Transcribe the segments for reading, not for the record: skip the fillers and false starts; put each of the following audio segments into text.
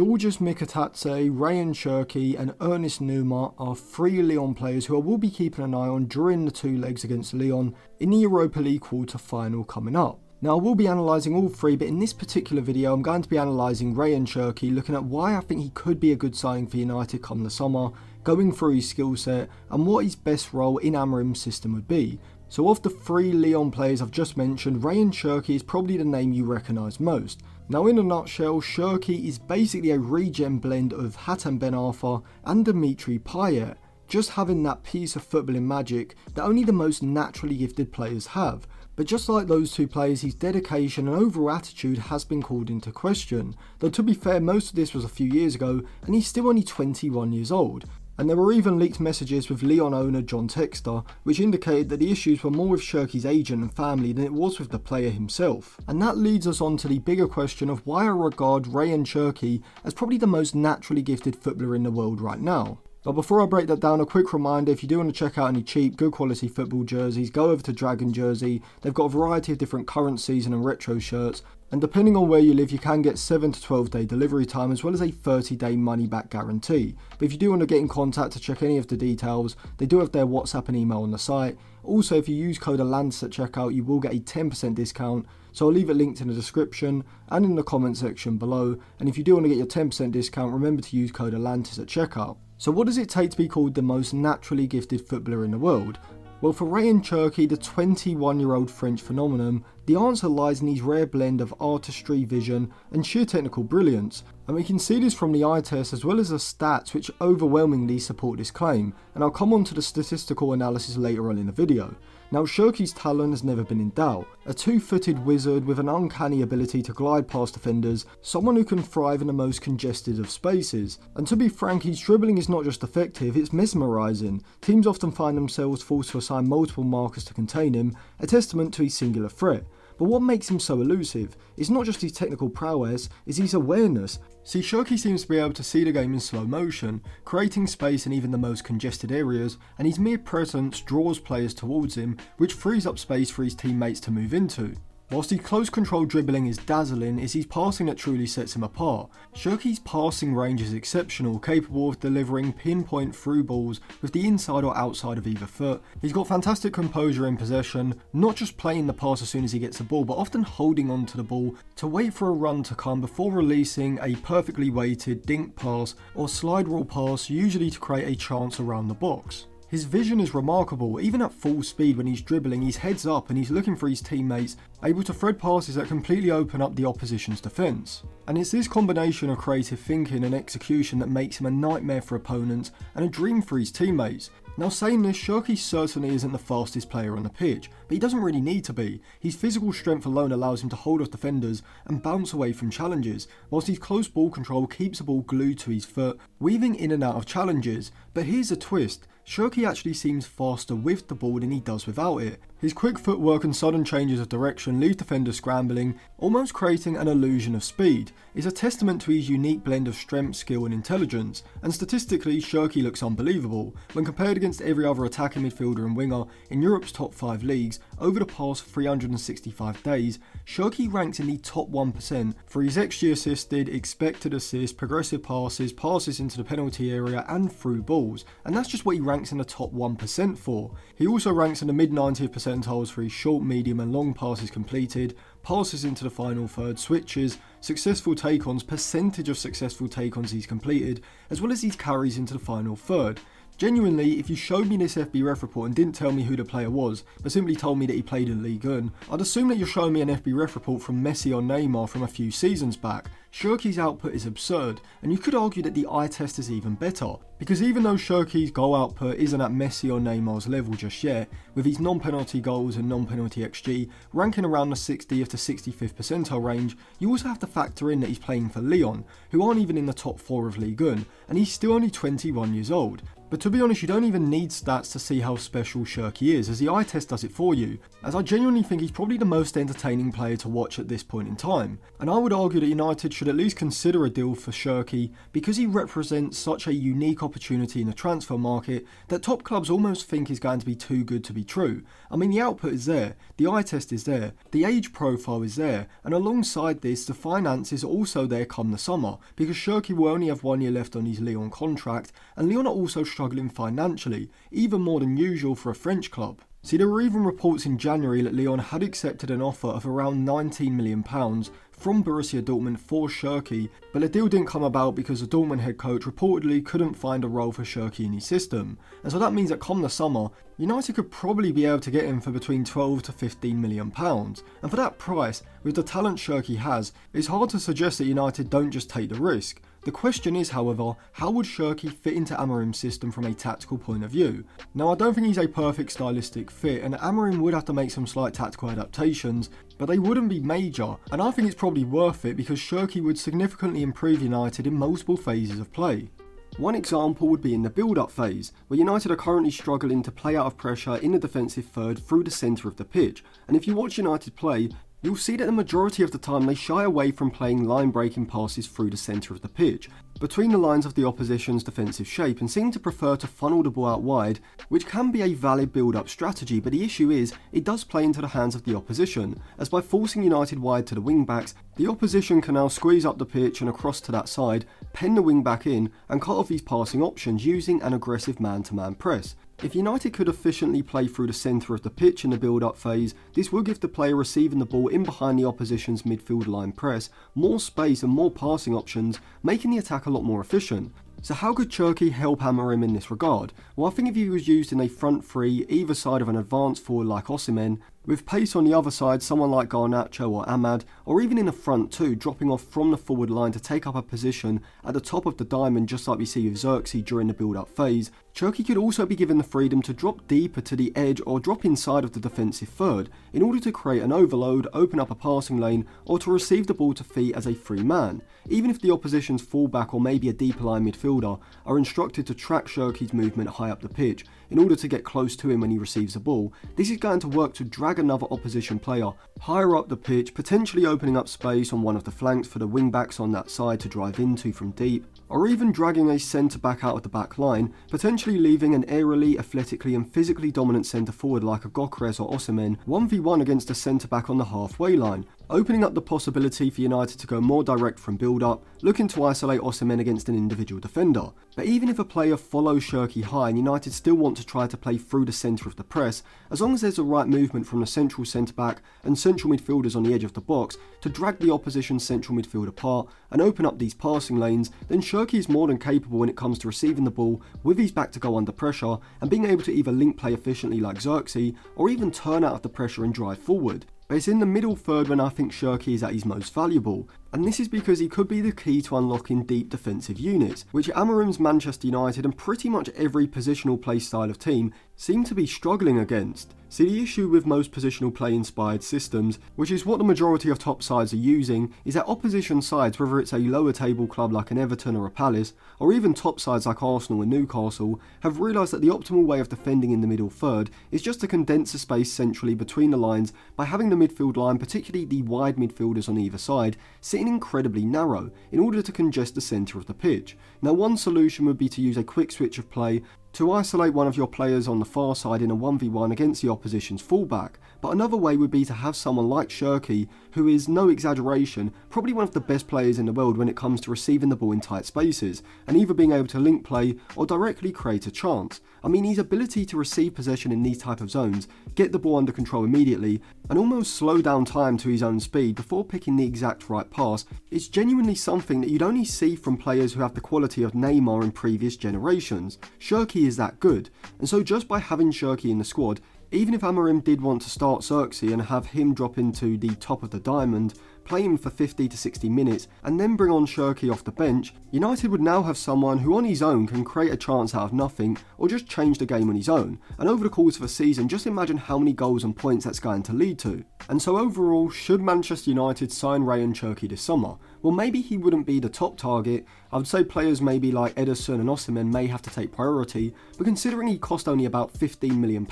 Georgios Mikatatse, Rayan Cherki and Ernest Numa are 3 Lyon players who I will be keeping an eye on during the 2 legs against Lyon in the Europa League quarter-final coming up. Now I will be analysing all 3, but in this particular video I'm going to be analysing Rayan Cherki, looking at why I think he could be a good signing for United come the summer, going through his skill set and what his best role in Amorim's system would be. So of the 3 Lyon players I've just mentioned, Rayan Cherki is probably the name you recognise most. Now in a nutshell, Cherki is basically a regen blend of Hatem Ben Arfa and Dimitri Payet, just having that piece of footballing magic that only the most naturally gifted players have. But just like those 2 players, his dedication and overall attitude has been called into question. Though to be fair, most of this was a few years ago and he's still only 21 years old. And there were even leaked messages with Lyon owner John Textor, which indicated that the issues were more with Cherki's agent and family than it was with the player himself. And that leads us on to the bigger question of why I regard Rayan Cherki as probably the most naturally gifted footballer in the world right now. But before I break that down, a quick reminder, if you do want to check out any cheap, good quality football jerseys, go over to Dragon Jersey. They've got a variety of different current season and retro shirts, and depending on where you live, you can get 7 to 12 day delivery time as well as a 30-day money back guarantee. But if you do want to get in contact to check any of the details, they do have their WhatsApp and email on the site. Also, if you use code ATLANTIS at checkout, you will get a 10% discount. So I'll leave it linked in the description and in the comment section below. And if you do want to get your 10% discount, remember to use code ATLANTIS at checkout. So what does it take to be called the most naturally gifted footballer in the world? Well, for Rayan Cherki, the 21-year-old French phenomenon, the answer lies in his rare blend of artistry, vision and sheer technical brilliance. And we can see this from the eye test as well as the stats, which overwhelmingly support this claim, and I'll come on to the statistical analysis later on in the video. Now, Cherki's talent has never been in doubt. A 2-footed wizard with an uncanny ability to glide past defenders, someone who can thrive in the most congested of spaces. And to be frank, his dribbling is not just effective, it's mesmerising. Teams often find themselves forced to assign multiple markers to contain him, a testament to his singular threat. But what makes him so elusive is not just his technical prowess, it's his awareness. See, Cherki seems to be able to see the game in slow motion, creating space in even the most congested areas, and his mere presence draws players towards him, which frees up space for his teammates to move into. Whilst his close control dribbling is dazzling, it's his passing that truly sets him apart. Cherki's passing range is exceptional, capable of delivering pinpoint through balls with the inside or outside of either foot. He's got fantastic composure in possession, not just playing the pass as soon as he gets the ball, but often holding on to the ball to wait for a run to come before releasing a perfectly weighted dink pass or slide rule pass, usually to create a chance around the box. His vision is remarkable. Even at full speed when he's dribbling, his head's up and he's looking for his teammates, able to thread passes that completely open up the opposition's defence. And it's this combination of creative thinking and execution that makes him a nightmare for opponents and a dream for his teammates. Now, saying this, Cherki certainly isn't the fastest player on the pitch, but he doesn't really need to be. His physical strength alone allows him to hold off defenders and bounce away from challenges, whilst his close ball control keeps the ball glued to his foot, weaving in and out of challenges. But here's a twist. Cherki actually seems faster with the ball than he does without it. His quick footwork and sudden changes of direction leave defenders scrambling, almost creating an illusion of speed. It's a testament to his unique blend of strength, skill and intelligence, and statistically Cherki looks unbelievable. When compared against every other attacking midfielder and winger in Europe's top 5 leagues, over the past 365 days, Cherki ranks in the top 1% for his XG assisted, expected assists, progressive passes, passes into the penalty area and through balls, and that's just what he ranks in the top 1% for. He also ranks in the mid 90th percentiles for his short, medium and long passes completed, passes into the final third, switches, successful take-ons, percentage of successful take-ons he's completed, as well as his carries into the final third. Genuinely, if you showed me this FBref report and didn't tell me who the player was, but simply told me that he played in Ligue 1, I'd assume that you're showing me an FBref report from Messi or Neymar from a few seasons back. Cherki's output is absurd, and you could argue that the eye test is even better, because even though Cherki's goal output isn't at Messi or Neymar's level just yet, with his non-penalty goals and non-penalty XG ranking around the 60th to 65th percentile range, you also have to factor in that he's playing for Lyon, who aren't even in the top 4 of Ligue 1, and he's still only 21 years old. But to be honest, you don't even need stats to see how special Cherki is, as the eye test does it for you, as I genuinely think he's probably the most entertaining player to watch at this point in time. And I would argue that United should at least consider a deal for Cherki because he represents such a unique opportunity in the transfer market that top clubs almost think is going to be too good to be true. I mean, the output is there, the eye test is there, the age profile is there, and alongside this, the finances are also there come the summer, because Cherki will only have 1 year left on his Lyon contract, and Lyon are also struggling financially, even more than usual for a French club. See, there were even reports in January that Lyon had accepted an offer of around £19 million from Borussia Dortmund for Cherki, but the deal didn't come about because the Dortmund head coach reportedly couldn't find a role for Cherki in his system. And so that means that come the summer, United could probably be able to get him for between 12 to 15 million pounds. And for that price, with the talent Cherki has, it's hard to suggest that United don't just take the risk. The question is, however, how would Cherki fit into Amorim's system from a tactical point of view? Now, I don't think he's a perfect stylistic fit, and Amorim would have to make some slight tactical adaptations, but they wouldn't be major, and I think it's probably worth it because Cherki would significantly improve United in multiple phases of play. One example would be in the build-up phase, where United are currently struggling to play out of pressure in the defensive third through the centre of the pitch, and if you watch United play, you'll see that the majority of the time they shy away from playing line-breaking passes through the centre of the pitch, between the lines of the opposition's defensive shape, and seem to prefer to funnel the ball out wide, which can be a valid build-up strategy, but the issue is, it does play into the hands of the opposition, as by forcing United wide to the wing-backs, the opposition can now squeeze up the pitch and across to that side, pen the wing-back in, and cut off these passing options using an aggressive man-to-man press. If United could efficiently play through the centre of the pitch in the build-up phase, this will give the player receiving the ball in behind the opposition's midfield line press more space and more passing options, making the attack a lot more efficient. So how could Cherki help Amorim in this regard? Well, I think if he was used in a front three, either side of an advanced forward like Osimhen, with pace on the other side, someone like Garnacho or Ahmad, or even in a front two, dropping off from the forward line to take up a position at the top of the diamond just like we see with Cherki during the build-up phase, Cherki could also be given the freedom to drop deeper to the edge or drop inside of the defensive third in order to create an overload, open up a passing lane, or to receive the ball to feet as a free man. Even if the opposition's fullback or maybe a deeper line midfielder are instructed to track Cherki's movement high up the pitch in order to get close to him when he receives the ball, this is going to work to drag another opposition player higher up the pitch, potentially opening up space on one of the flanks for the wing-backs on that side to drive into from deep, or even dragging a centre-back out of the back line, potentially leaving an aerially, athletically and physically dominant centre-forward like a Gyökeres or Osimhen 1v1 against a centre-back on the halfway line, opening up the possibility for United to go more direct from build-up, looking to isolate Osimhen against an individual defender. But even if a player follows Cherki high and United still want to try to play through the centre of the press, as long as there's the right movement from the central centre-back and central midfielders on the edge of the box to drag the opposition's central midfield apart and open up these passing lanes, then Cherki is more than capable when it comes to receiving the ball with his back to go under pressure and being able to either link play efficiently like Cherki or even turn out of the pressure and drive forward. But it's in the middle third when I think Cherki is at his most valuable, and this is because he could be the key to unlocking deep defensive units, which Amorim's Manchester United and pretty much every positional play style of team seem to be struggling against. See, the issue with most positional play inspired systems, which is what the majority of top sides are using, is that opposition sides, whether it's a lower table club like an Everton or a Palace, or even top sides like Arsenal and Newcastle, have realised that the optimal way of defending in the middle third is just to condense the space centrally between the lines by having the midfield line, particularly the wide midfielders on either side, sitting incredibly narrow in order to congest the centre of the pitch. Now, one solution would be to use a quick switch of play to isolate one of your players on the far side in a 1v1 against the opposition's fullback, but another way would be to have someone like Cherki, who is, no exaggeration, probably one of the best players in the world when it comes to receiving the ball in tight spaces, and either being able to link play or directly create a chance. I mean, his ability to receive possession in these type of zones, get the ball under control immediately, and almost slow down time to his own speed before picking the exact right pass, is genuinely something that you'd only see from players who have the quality of Neymar in previous generations. Cherki is that good, and so just by having Cherki in the squad, even if Amorim did want to start Cherki and have him drop into the top of the diamond, play him for 50 to 60 minutes and then bring on Cherki off the bench, United would now have someone who on his own can create a chance out of nothing or just change the game on his own, and over the course of a season just imagine how many goals and points that's going to lead to. And so overall, should Manchester United sign Rayan Cherki this summer? well, maybe he wouldn't be the top target. I would say players maybe like Ederson and Osimhen may have to take priority, but considering he cost only about £15 million,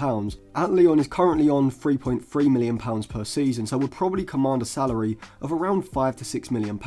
at Lyon is currently on £3.3 million per season, so would probably command a salary of around £5 to £6 million,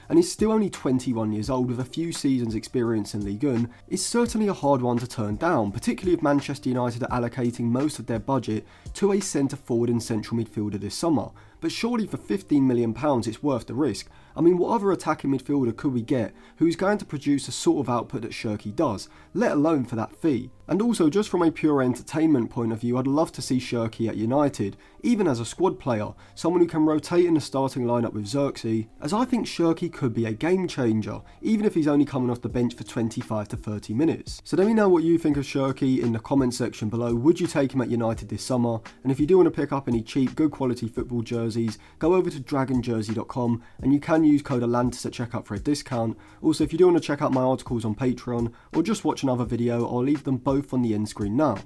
and is still only 21 years old with a few seasons experience in Ligue 1, is certainly a hard one to turn down, particularly if Manchester United are allocating most of their budget to a centre forward and central midfielder this summer. But surely for £15 million it's worth the risk. I mean, what other attacking midfielder could we get who's going to produce the sort of output that Cherki does, let alone for that fee? And also, just from a pure entertainment point of view, I'd love to see Cherki at United, even as a squad player, someone who can rotate in the starting lineup with Xerxes, as I think Cherki could be a game changer, even if he's only coming off the bench for 25 to 30 minutes. So let me know what you think of Cherki in the comment section below. Would you take him at United this summer? And if you do want to pick up any cheap, good quality football jerseys, go over to dragonjersey.com and you can use code Atlantis at checkout for a discount. Also, if you do want to check out my articles on Patreon or just watch another video, I'll leave them both on the end screen now.